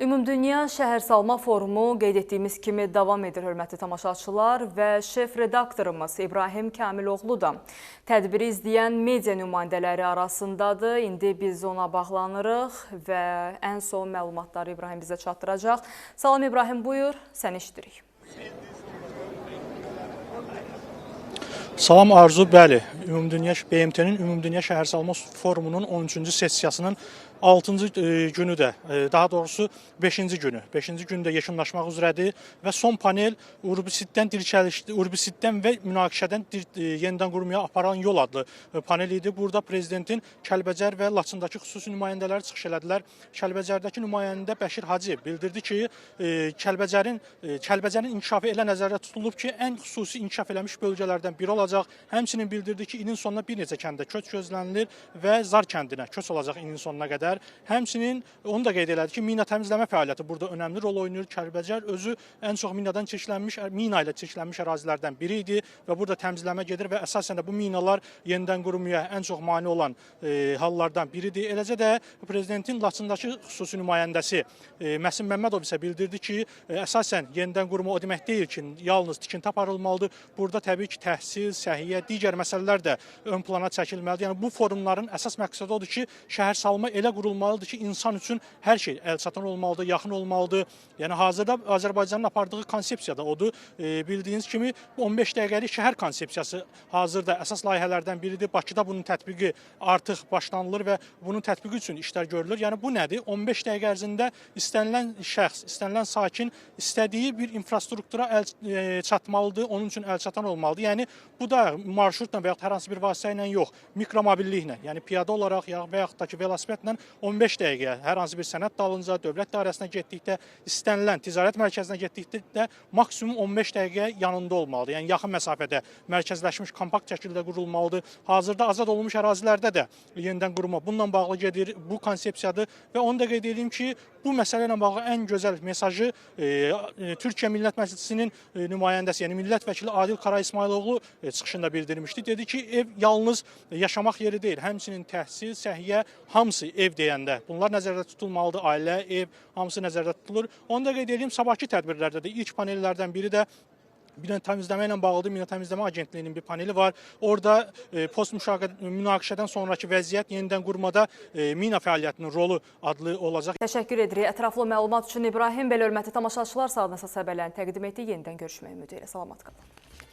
Ümumdünya Şəhərsalma Forumu qeyd etdiyimiz kimi davam edir, hörmətli tamaşaçılar, və şef redaktorumuz İbrahim Kamiloğlu da tədbiri izləyən media nümayəndələri arasındadır. İndi biz ona bağlanırıq və ən son məlumatları İbrahim bizə çatdıracaq. Salam İbrahim, buyur, səni eşidirik. Salam Arzu, bəli, BMT-nin Ümumdünya Şəhərsalma Forumunun 13-cü sessiyasının 6-cı günü də, daha doğrusu 5-ci günü. 5-ci gündə yekunlaşmaq üzrədir və son panel Urbisitdən və münaqişədən yenidən qurmaya aparan yol adlı panel idi. Burada prezidentin Kəlbəcər və Laçındakı xüsusi nümayəndələri çıxış elədilər. Kəlbəcərdəki nümayəndə Bəşir Hacı bildirdi ki, Kəlbəcərin inkişafı elə nəzərdə tutulub ki, ən xüsusi inkişaf eləmiş bölgələrdən biri olacaq. Həmçinin bildirdi ki, ilin sonuna bir neçə kəndə köç gözlənilir və Zar kəndinə köç olacaq ilin sonuna qədər. Həmçinin onu da qeyd elədi ki, mina təmizləmə fəaliyyəti burada önəmli rol oynayır. Kəlbəcər özü ən çox mina ilə çirklənmiş ərazilərdən biri idi və burada təmizləmə gedir və əsasən də bu minalar yenidən qurmaya ən çox mane olan hallardan biridir. Eləcə də prezidentin Laçındakı xüsusi nümayəndəsi Məsim Məmmədov isə bildirdi ki, əsasən yenidən qurma o demək deyil ki, yalnız tikinti aparılmalıdır. Burada təbii ki, təhsil, səhiyyə, digər məsələlər də ön plana çəkilməlidir. Yəni bu forumların əsas məqsədi odur ki, şəhərsalma elə qurulmalıdır ki, insan üçün hər şey əlçatan olmalıdır, yaxın olmalıdır. Yəni hazırda Azərbaycanın apardığı konsepsiya da odur. Bildiyiniz kimi 15 dəqiqəlik şəhər konsepsiyası hazırda əsas layihələrdən biridir. Bakıda bunun tətbiqi artıq başlanılır və bunun tətbiqi üçün işlər görülür. Yəni bu nədir? 15 dəqiqə ərzində istənilən şəxs, istənilən sakin istədiyi bir infrastruktura çatmalıdır, onun üçün əlçatan olmalıdır. Yəni bu da marşrutla və yaxud hər hansı bir vasitə ilə yox, mikromobilliklə, yəni piyada olaraq və yaxud da ki, velosipedlə 15 dəqiqə hər hansı bir sənəd dalınca, dövlət dairəsinə getdikdə, istənilən ticarət mərkəzinə getdikdə maksimum 15 dəqiqə yanında olmalıdır. Yəni yaxın məsafədə mərkəzləşmiş kompakt şəkildə qurulmalıdır. Hazırda azad olunmuş ərazilərdə də yenidən qurma bununla bağlı gedir, bu konsepsiyadır və onu da qeyd edeyim ki, bu məsələ ilə bağlı ən gözəl mesajı Türkiyə Millət Məclisinin nümayəndəsi, yəni millət vəkili Adil Kara İsmayıloğlu çıxışında bildirmişdi. Dedi ki, ev yalnız yaşamaq yeri deyil, həmçinin təhsil, səhiyyə, hamısı ev deyəndə bunlar nəzərdə tutulmalıdır, ailə, ev, hamısı nəzərdə tutulur. Onu da qeyd edeyim, sabahki tədbirlərdə də ilk panellərdən biri də mina təmizləmə ilə bağlıdır. Mina təmizləmə agentliyinin bir paneli var. Orada münaqişədən sonraki vəziyyət, yenidən qurmada mina fəaliyyətinin rolu adlı olacaq. Təşəkkür edirik. Ətraflı məlumat üçün İbrahim, belə hörmətli tamaşaçılar, sağ olun, əsas xəbərlərini təqdim etdik. Yenidən görüşmək ümidi ilə. Salamat qalın.